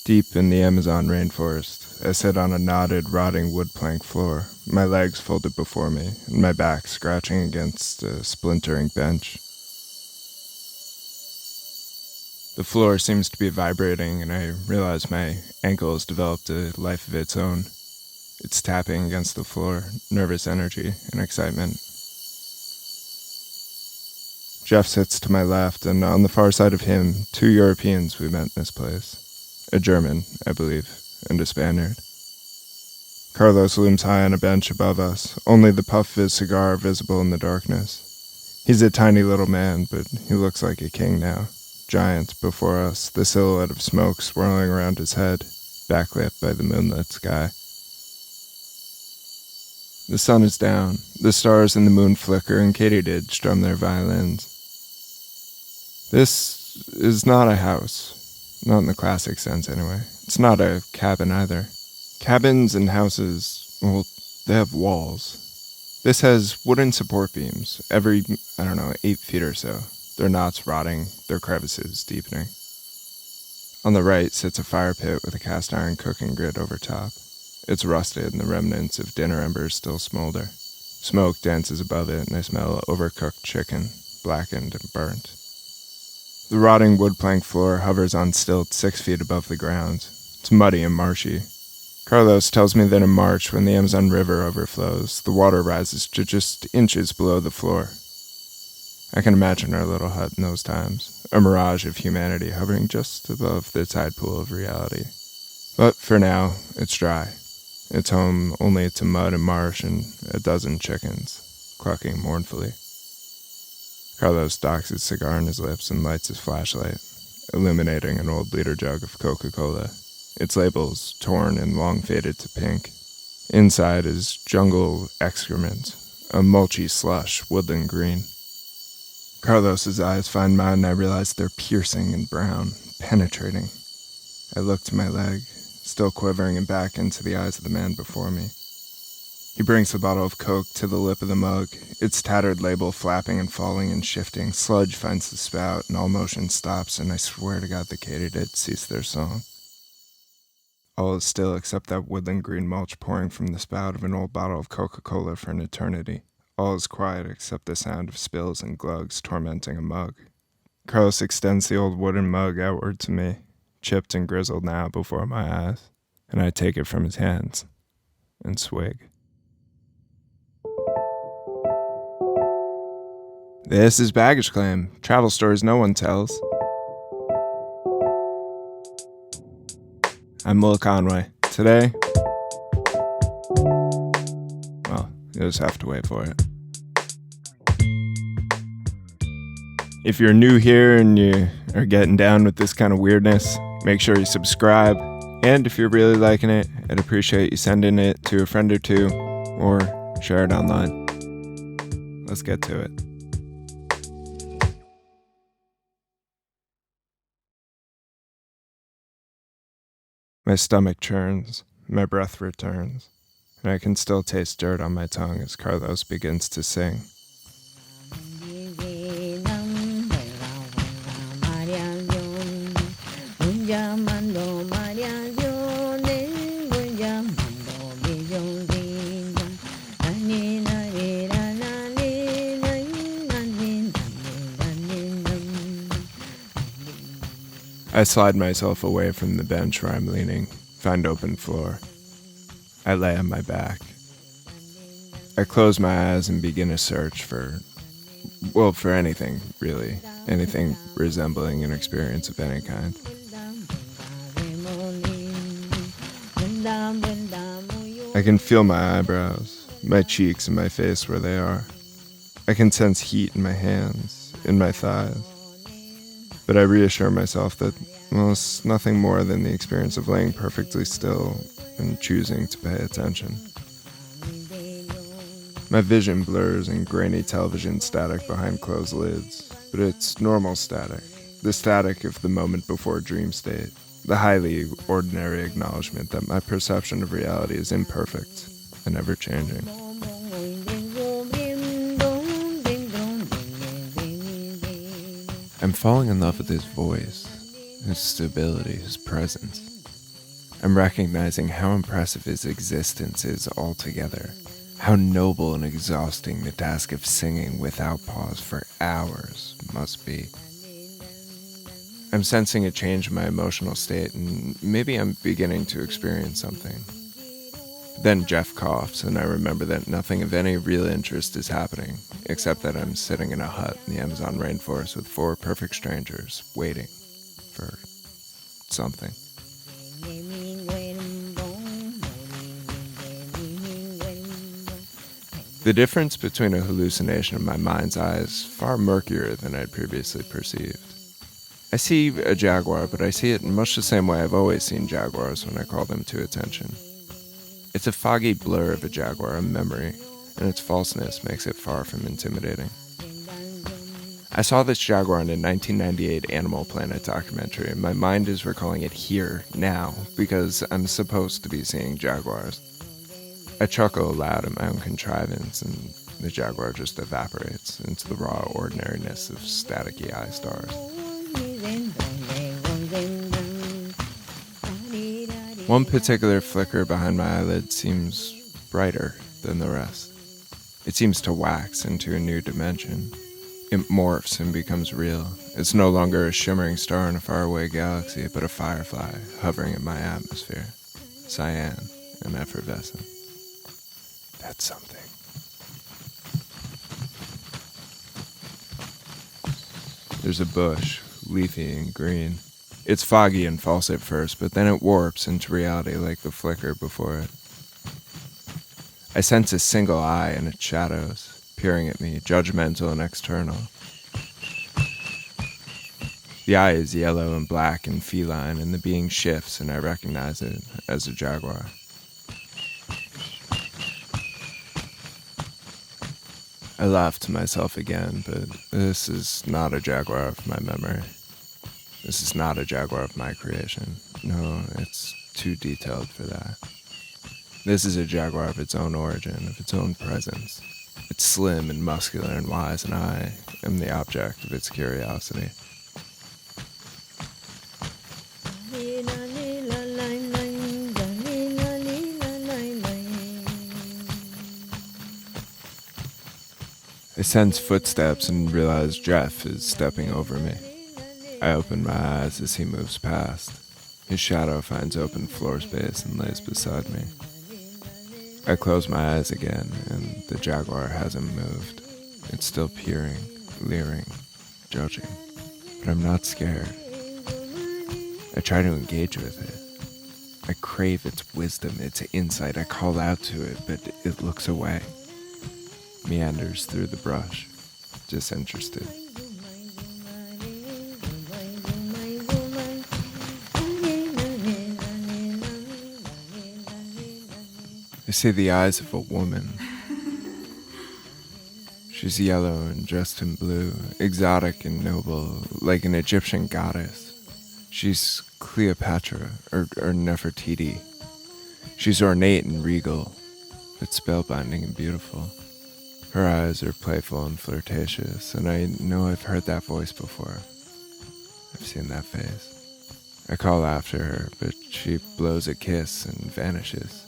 Deep in the Amazon rainforest, I sit on a knotted, rotting wood plank floor, my legs folded before me, and my back scratching against a splintering bench. The floor seems to be vibrating, and I realize my ankle has developed a life of its own. It's tapping against the floor, nervous energy and excitement. Jeff sits to my left, and on the far side of him, 2 Europeans we met in this place. A German, I believe, and a Spaniard. Carlos looms high on a bench above us, only the puff of his cigar visible in the darkness. He's a tiny little man, but he looks like a king now. Giant before us, the silhouette of smoke swirling around his head, backlit by the moonlit sky. The sun is down, the stars and the moon flicker, and katydids strum their violins. This is not a house. Not in the classic sense, anyway. It's not a cabin, either. Cabins and houses, well, they have walls. This has wooden support beams, every, 8 feet or so. Their knots rotting, their crevices deepening. On the right sits a fire pit with a cast iron cooking grid over top. It's rusted and the remnants of dinner embers still smolder. Smoke dances above it and I smell overcooked chicken, blackened and burnt. The rotting wood plank floor hovers on stilts 6 feet above the ground. It's muddy and marshy. Carlos tells me that in March, when the Amazon River overflows, the water rises to just inches below the floor. I can imagine our little hut in those times, a mirage of humanity hovering just above the tide pool of reality. But for now, it's dry. It's home only to mud and marsh and a dozen chickens, clucking mournfully. Carlos docks his cigar in his lips and lights his flashlight, illuminating an old liter jug of Coca-Cola. Its label's torn and long faded to pink. Inside is jungle excrement, a mulchy slush, woodland green. Carlos's eyes find mine and I realize they're piercing and brown, penetrating. I look to my leg, still quivering, and back into the eyes of the man before me. He brings the bottle of Coke to the lip of the mug, its tattered label flapping and falling and shifting. Sludge finds the spout, and all motion stops, and I swear to God the katydids cease their song. All is still except that woodland green mulch pouring from the spout of an old bottle of Coca-Cola for an eternity. All is quiet except the sound of spills and glugs tormenting a mug. Carlos extends the old wooden mug outward to me, chipped and grizzled now before my eyes, and I take it from his hands and swig. This is Baggage Claim, travel stories no one tells. I'm Will Conway. Today, well, you just have to wait for it. If you're new here and you are getting down with this kind of weirdness, make sure you subscribe. And if you're really liking it, I'd appreciate you sending it to a friend or two, or share it online. Let's get to it. My stomach churns, my breath returns, and I can still taste dirt on my tongue as Carlos begins to sing. I slide myself away from the bench where I'm leaning, find open floor. I lay on my back. I close my eyes and begin a search for anything, really. Anything resembling an experience of any kind. I can feel my eyebrows, my cheeks and my face where they are. I can sense heat in my hands, in my thighs. But I reassure myself that, it's nothing more than the experience of laying perfectly still and choosing to pay attention. My vision blurs in grainy television static behind closed lids, but it's normal static, the static of the moment before dream state, the highly ordinary acknowledgement that my perception of reality is imperfect and ever-changing. I'm falling in love with his voice, his stability, his presence. I'm recognizing how impressive his existence is altogether, how noble and exhausting the task of singing without pause for hours must be. I'm sensing a change in my emotional state, and maybe I'm beginning to experience something. Then Jeff coughs, and I remember that nothing of any real interest is happening, except that I'm sitting in a hut in the Amazon rainforest with 4 perfect strangers, waiting for something. The difference between a hallucination in my mind's eye is far murkier than I'd previously perceived. I see a jaguar, but I see it in much the same way I've always seen jaguars when I call them to attention. It's a foggy blur of a jaguar, a memory, and its falseness makes it far from intimidating. I saw this jaguar in a 1998 Animal Planet documentary, and my mind is recalling it here, now, because I'm supposed to be seeing jaguars. I chuckle aloud at my own contrivance, and the jaguar just evaporates into the raw ordinariness of staticky eye stars. One particular flicker behind my eyelid seems brighter than the rest. It seems to wax into a new dimension. It morphs and becomes real. It's no longer a shimmering star in a faraway galaxy, but a firefly hovering in my atmosphere, cyan and effervescent. That's something. There's a bush, leafy and green. It's foggy and false at first, but then it warps into reality like the flicker before it. I sense a single eye in its shadows, peering at me, judgmental and external. The eye is yellow and black and feline, and the being shifts, and I recognize it as a jaguar. I laugh to myself again, but this is not a jaguar of my memory. This is not a jaguar of my creation. No, it's too detailed for that. This is a jaguar of its own origin, of its own presence. It's slim and muscular and wise, and I am the object of its curiosity. I sense footsteps and realize Jeff is stepping over me. I open my eyes as he moves past. His shadow finds open floor space and lays beside me. I close my eyes again, and the jaguar hasn't moved. It's still peering, leering, judging. But I'm not scared. I try to engage with it. I crave its wisdom, its insight. I call out to it, but it looks away. Meanders through the brush, disinterested. I see the eyes of a woman. She's yellow and dressed in blue, exotic and noble, like an Egyptian goddess. She's Cleopatra, or Nefertiti. She's ornate and regal, but spellbinding and beautiful. Her eyes are playful and flirtatious, and I know I've heard that voice before. I've seen that face. I call after her, but she blows a kiss and vanishes,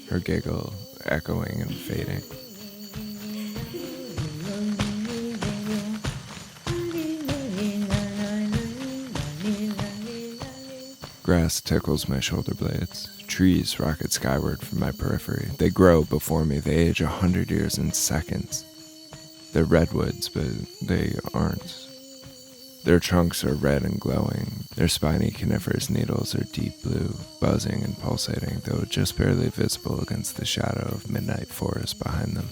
her giggle echoing and fading. Grass tickles my shoulder blades. Trees rocket skyward from my periphery. They grow before me. They age 100 years in seconds. They're redwoods, but they aren't. Their trunks are red and glowing. Their spiny coniferous needles are deep blue, buzzing and pulsating, though just barely visible against the shadow of midnight forest behind them.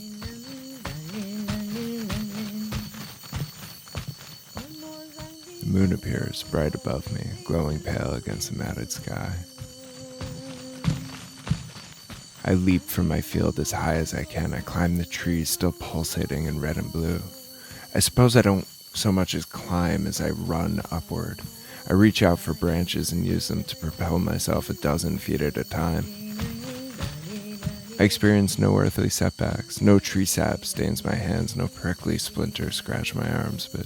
The moon appears bright above me, glowing pale against the matted sky. I leap from my field as high as I can. I climb the trees, still pulsating in red and blue. I suppose I don't so much as climb as I run upward. I reach out for branches and use them to propel myself 12 feet at a time. I experience no earthly setbacks. No tree sap stains my hands. No prickly splinters scratch my arms, but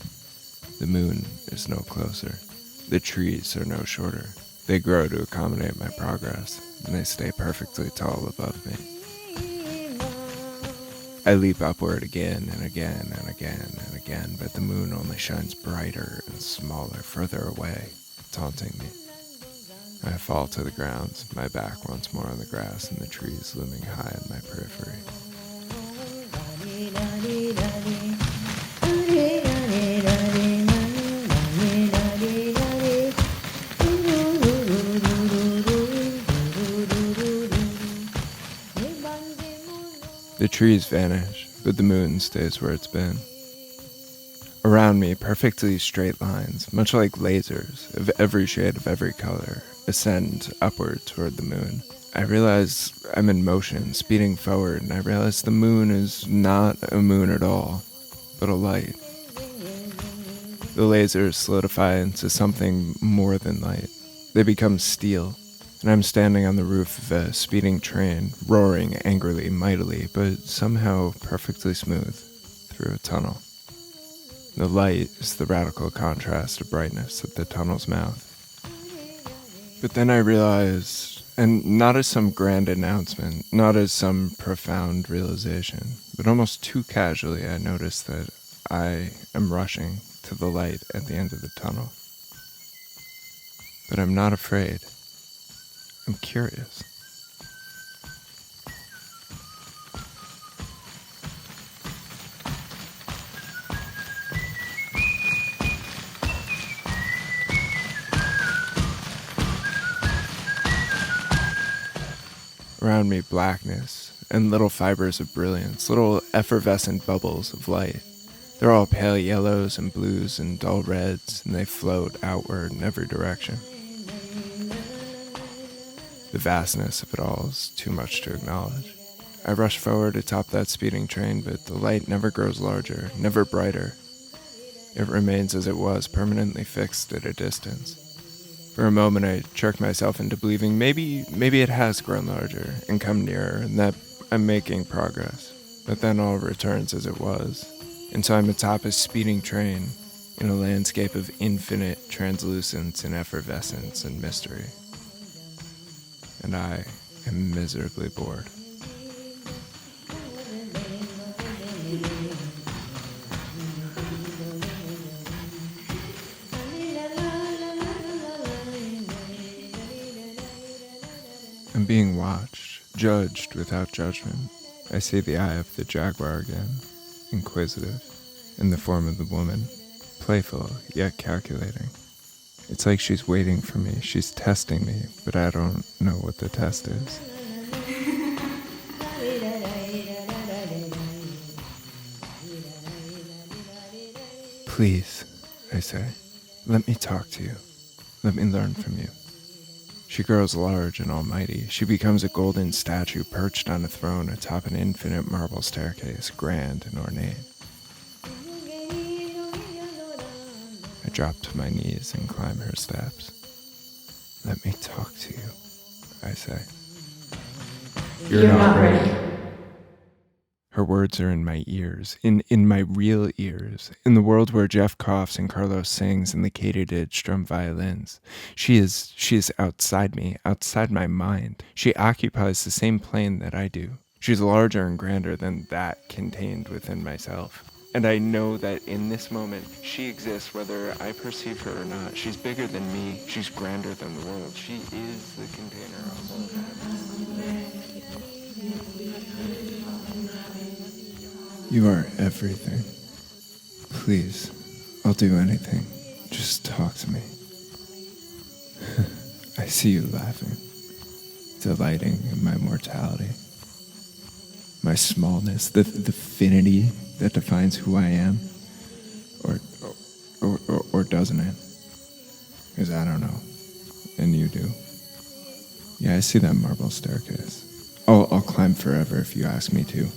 the moon is no closer. The trees are no shorter. They grow to accommodate my progress, and they stay perfectly tall above me. I leap upward again and again and again and again, but the moon only shines brighter and smaller, further away, taunting me. I fall to the ground, my back once more on the grass and the trees looming high in my periphery. The trees vanish, but the moon stays where it's been. Around me, perfectly straight lines, much like lasers, of every shade of every color, ascend upward toward the moon. I realize I'm in motion, speeding forward, and I realize the moon is not a moon at all, but a light. The lasers solidify into something more than light. They become steel, and I'm standing on the roof of a speeding train, roaring angrily, mightily, but somehow perfectly smooth, through a tunnel. The light is the radical contrast of brightness at the tunnel's mouth. But then I realize, and not as some grand announcement, not as some profound realization, but almost too casually I notice that I am rushing to the light at the end of the tunnel. But I'm not afraid. I'm curious. Around me, blackness and little fibers of brilliance, little effervescent bubbles of light. They're all pale yellows and blues and dull reds, and they float outward in every direction. The vastness of it all is too much to acknowledge. I rush forward atop that speeding train, but the light never grows larger, never brighter. It remains as it was, permanently fixed at a distance. For a moment I jerk myself into believing maybe it has grown larger and come nearer, and that I'm making progress. But then all returns as it was, and so I'm atop a speeding train in a landscape of infinite translucence and effervescence and mystery. And I am miserably bored. I'm being watched, judged without judgment. I see the eye of the jaguar again, inquisitive, in the form of the woman, playful yet calculating. It's like she's waiting for me, she's testing me, but I don't know what the test is. Please, I say, let me talk to you. Let me learn from you. She grows large and almighty. She becomes a golden statue perched on a throne atop an infinite marble staircase, grand and ornate. I drop to my knees and climb her steps. Let me talk to you, I say. You're not ready. Her words are in my ears, in my real ears, in the world where Jeff coughs and Carlos sings and the katydid strum violins. She is outside me, outside my mind. She occupies the same plane that I do. She's larger and grander than that contained within myself. And I know that in this moment, she exists whether I perceive her or not. She's bigger than me. She's grander than the world. She is the container of all that. You are everything. Please, I'll do anything. Just talk to me. I see you laughing, delighting in my mortality, my smallness, the finity that defines who I am, or doesn't it? Because I don't know, and you do. Yeah, I see that marble staircase. I'll climb forever if you ask me to.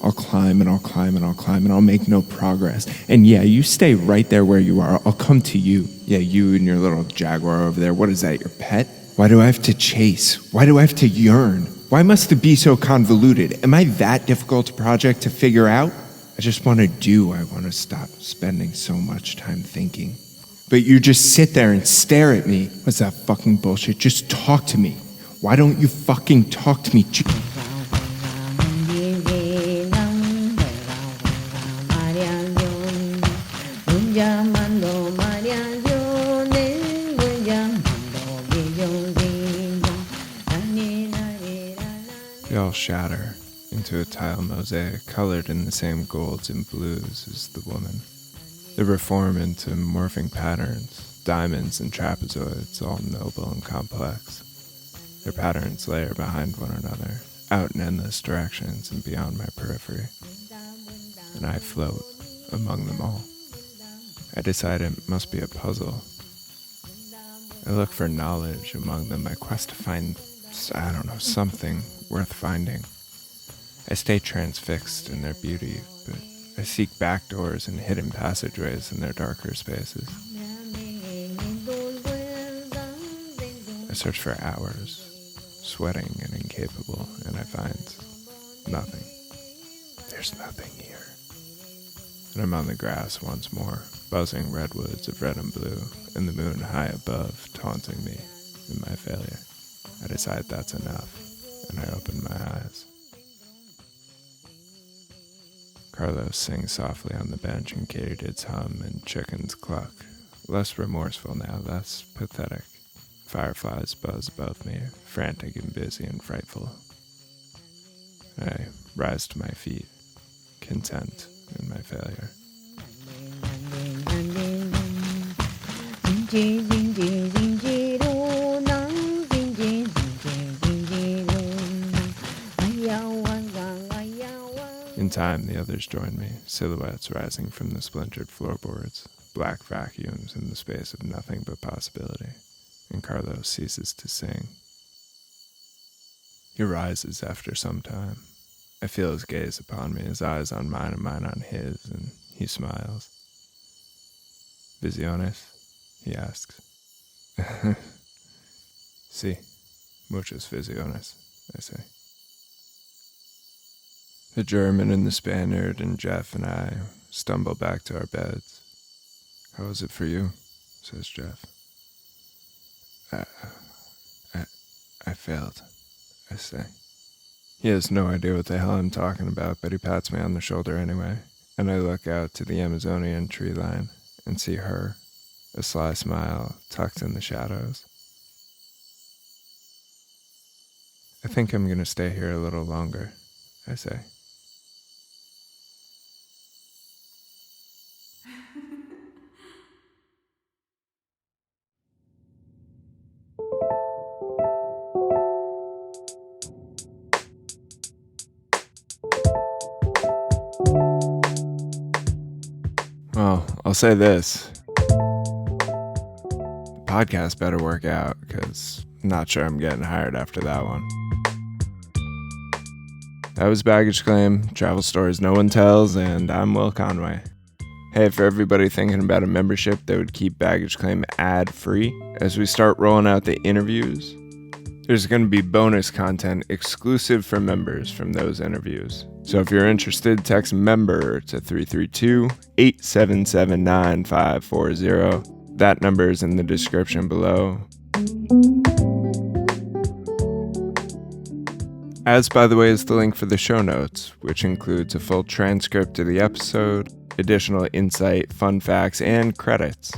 I'll climb and I'll climb and I'll climb and I'll make no progress. And yeah, you stay right there where you are. I'll come to you. Yeah, you and your little jaguar over there. What is that, your pet? Why do I have to chase? Why do I have to yearn? Why must it be so convoluted? Am I that difficult a project to figure out? I just want to do. I want to stop spending so much time thinking. But you just sit there and stare at me. What's that fucking bullshit? Just talk to me. Why don't you fucking talk to me? They all shatter into a tile mosaic colored in the same golds and blues as the woman. They reform into morphing patterns, diamonds and trapezoids, all noble and complex. Their patterns layer behind one another, out in endless directions and beyond my periphery. And I float among them all. I decide it must be a puzzle. I look for knowledge among them, my quest to find, something worth finding. I stay transfixed in their beauty, but I seek back doors and hidden passageways in their darker spaces. I search for hours, sweating and incapable, and I find nothing. There's nothing here. And I'm on the grass once more, buzzing redwoods of red and blue, and the moon high above, taunting me in my failure. I decide that's enough, and I open my eyes. Carlos sings softly on the bench, and katydids hum and chickens cluck. Less remorseful now, less pathetic. Fireflies buzz above me, frantic and busy and frightful. I rise to my feet, content in my failure. In time, the others join me, silhouettes rising from the splintered floorboards, black vacuums in the space of nothing but possibility, and Carlos ceases to sing. He rises after some time. I feel his gaze upon me, his eyes on mine and mine on his, and he smiles. Visiones? He asks. Sí, muchas visiones, I say. The German and the Spaniard and Jeff and I stumble back to our beds. How was it for you? Says Jeff. I failed, I say. He has no idea what the hell I'm talking about, but he pats me on the shoulder anyway, and I look out to the Amazonian tree line and see her, a sly smile tucked in the shadows. I think I'm going to stay here a little longer, I say. Well, I'll say this. The podcast better work out, because I'm not sure I'm getting hired after that one. That was Baggage Claim, travel stories no one tells, and I'm Will Conway. Hey, for everybody thinking about a membership that would keep Baggage Claim ad-free, as we start rolling out the interviews, there's going to be bonus content exclusive for members from those interviews. So if you're interested, text MEMBER to 332-877-9540. That number is in the description below. As, by the way, is the link for the show notes, which includes a full transcript of the episode, additional insight, fun facts, and credits.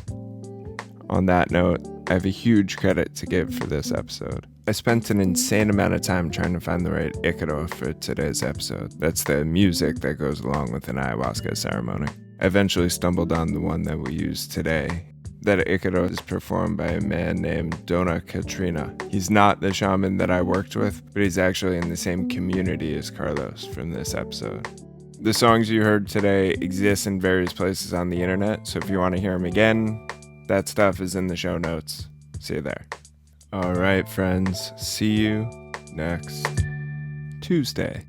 On that note, I have a huge credit to give for this episode. I spent an insane amount of time trying to find the right icaro for today's episode. That's the music that goes along with an ayahuasca ceremony. I eventually stumbled on the one that we use today. That icaro is performed by a man named Dona Cotrina. He's not the shaman that I worked with, but he's actually in the same community as Carlos from this episode. The songs you heard today exist in various places on the internet, so if you want to hear them again, that stuff is in the show notes. See you there. All right, friends. See you next Tuesday.